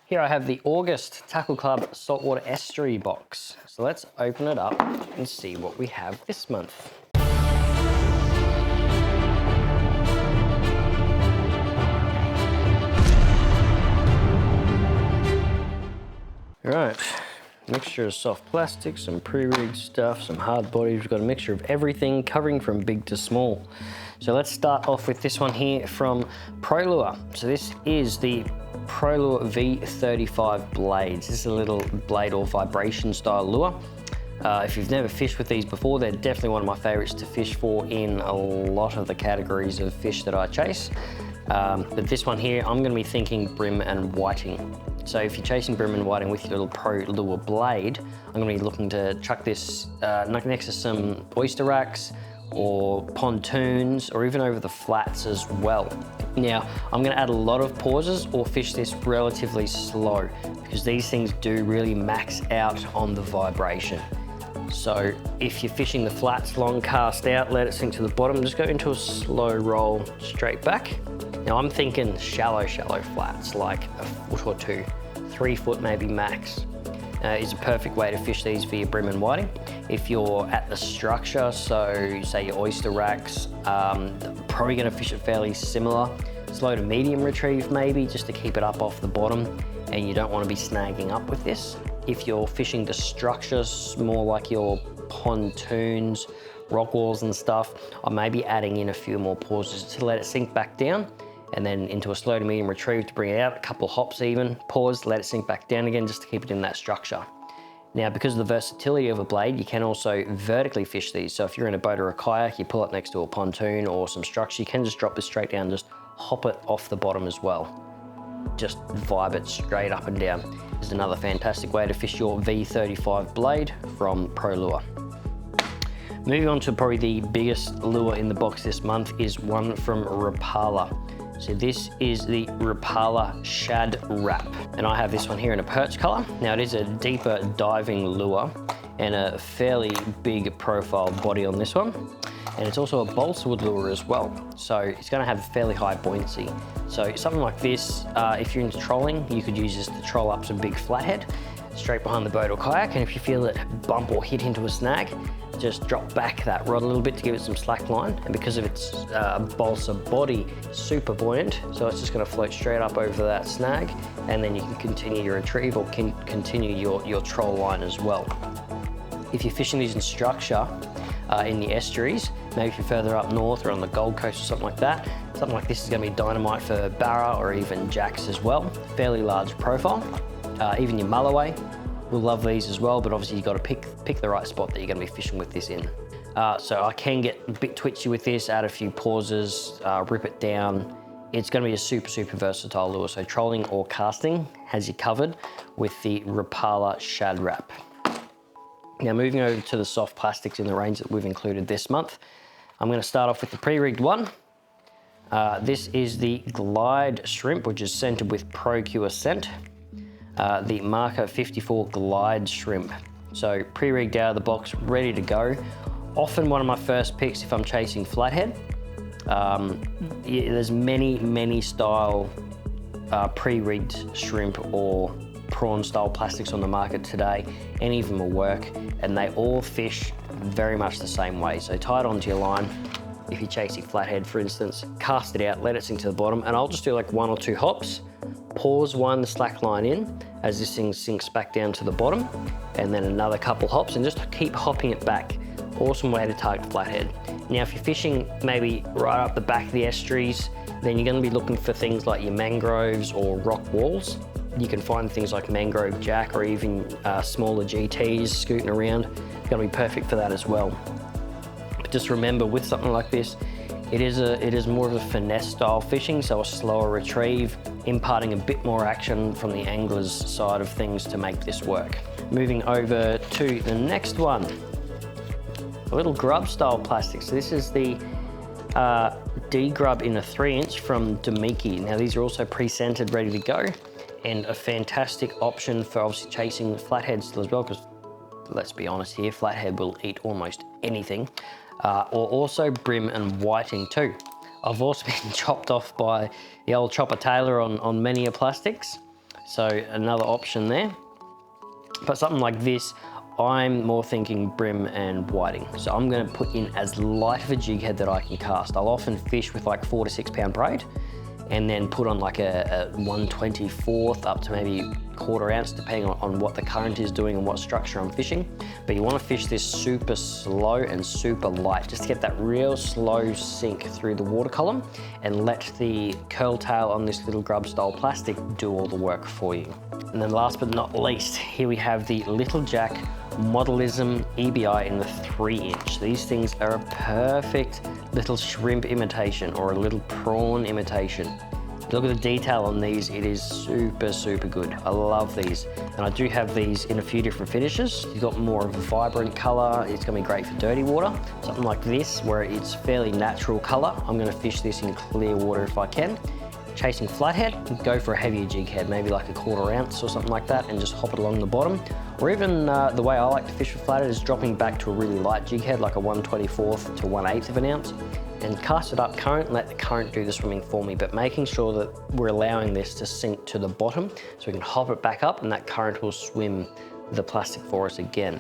Here I have the August Tackle Club Saltwater Estuary box. So let's open it up and see what we have this month. Right, mixture of soft plastic, some pre-rigged stuff, some hard bodies. We've got a mixture of everything, covering from big to small. So let's start off with this one here from ProLure. So this is the ProLure V35 blades. This is a little blade or vibration style lure. If you've never fished with these before, they're definitely one of my favorites to fish for in a lot of the categories of fish that I chase. But this one here, I'm gonna be thinking brim and whiting. So if you're chasing brim and whiting with your little ProLure blade, I'm gonna be looking to chuck this next to some oyster racks or pontoons, or even over the flats as well. Now, I'm gonna add a lot of pauses or fish this relatively slow, because these things do really max out on the vibration. So if you're fishing the flats long cast out, let it sink to the bottom, just go into a slow roll straight back. Now I'm thinking shallow flats, like a foot or two, 3 foot maybe max. Is a perfect way to fish these for your brim and whiting. If you're at the structure, so say your oyster racks, probably gonna fish it fairly similar. Slow to medium retrieve maybe, just to keep it up off the bottom, and you don't wanna be snagging up with this. If you're fishing the structures, more like your pontoons, rock walls and stuff, I may be adding in a few more pauses to let it sink back down, and then into a slow to medium retrieve to bring it out, a couple of hops even, pause, let it sink back down again just to keep it in that structure. Now, because of the versatility of a blade, you can also vertically fish these. So if you're in a boat or a kayak, you pull it next to a pontoon or some structure, you can just drop this straight down, just hop it off the bottom as well. Just vibe it straight up and down. This is another fantastic way to fish your V35 blade from ProLure. Moving on to probably the biggest lure in the box this month is one from Rapala. So this is the Rapala Shad Wrap, and I have this one here in a perch color. Now it is a deeper diving lure and a fairly big profile body on this one. And it's also a balsa wood lure as well. So it's gonna have fairly high buoyancy. So something like this, if you're into trolling, you could use this to troll up some big flathead straight behind the boat or kayak. And if you feel it bump or hit into a snag, just drop back that rod a little bit to give it some slack line. And because of its balsa body, super buoyant, so it's just gonna float straight up over that snag, and then you can continue your retrieve or continue your troll line as well. If you're fishing these in structure, in the estuaries, maybe if you're further up north or on the Gold Coast or something like that, something like this is gonna be dynamite for barra or even jacks as well. Fairly large profile. Even your mulloway will love these as well, but obviously you've got to pick the right spot that you're gonna be fishing with this in. So I can get a bit twitchy with this, add a few pauses, rip it down. It's gonna be a super versatile lure, so trolling or casting has you covered with the Rapala Shad Wrap. Now moving over to the soft plastics in the range that we've included this month, I'm gonna start off with the pre-rigged one. This is the Glide Shrimp, which is scented with ProCure scent. The Marker 54 Glide Shrimp. So pre-rigged out of the box, ready to go. Often one of my first picks if I'm chasing flathead. There's many style pre-rigged shrimp or prawn style plastics on the market today. Any of them will work, and they all fish very much the same way. So tie it onto your line. If you're chasing flathead, for instance, cast it out, let it sink to the bottom, and I'll just do like 1 or 2 hops, pause, wind the slack line in as this thing sinks back down to the bottom, and then another couple hops, and just keep hopping it back. Awesome way to target flathead. Now, if you're fishing maybe right up the back of the estuaries, then you're gonna be looking for things like your mangroves or rock walls. You can find things like mangrove jack or even smaller GTs scooting around. Gonna be perfect for that as well. But just remember, with something like this, it is more of a finesse style fishing, so a slower retrieve, imparting a bit more action from the angler's side of things to make this work. Moving over to the next one, a little grub style plastic. So this is the D-grub in a 3-inch from Domiki. Now these are also pre-scented, ready to go, and a fantastic option for obviously chasing flatheads still as well, because let's be honest here, flathead will eat almost anything. Or also brim and whiting too. I've also been chopped off by the old chopper tailor on many a plastics. So another option there. But something like this, I'm more thinking brim and whiting. So I'm gonna put in as light of a jig head that I can cast. I'll often fish with like 4 to 6 pound braid and then put on like a 1/24 up to maybe 1/4 ounce, depending on what the current is doing and what structure I'm fishing. But you wanna fish this super slow and super light, just to get that real slow sink through the water column and let the curl tail on this little grub style plastic do all the work for you. And then last but not least, here we have the Little Jack Modelism EBI in the 3-inch. These things are a perfect little shrimp imitation or a little prawn imitation. Look at the detail on these, it is super, super good. I love these. And I do have these in a few different finishes. You've got more of a vibrant color, it's gonna be great for dirty water. Something like this, where it's fairly natural color. I'm gonna fish this in clear water if I can. Chasing flathead, go for a heavier jig head, maybe like a 1/4 ounce or something like that, and just hop it along the bottom. Or even the way I like to fish with flathead is dropping back to a really light jig head, like a 1/24 to 1/8 of an ounce, and cast it up current, let the current do the swimming for me, but making sure that we're allowing this to sink to the bottom so we can hop it back up and that current will swim the plastic for us again.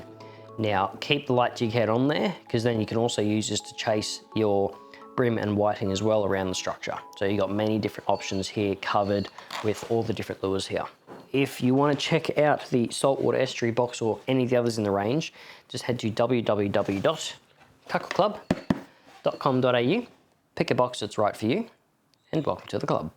Now, keep the light jig head on there, because then you can also use this to chase your brim and whiting as well around the structure. So you've got many different options here covered with all the different lures here. If you want to check out the saltwater estuary box or any of the others in the range, just head to www.cuckleclub.com.au, pick a box that's right for you, and welcome to the club.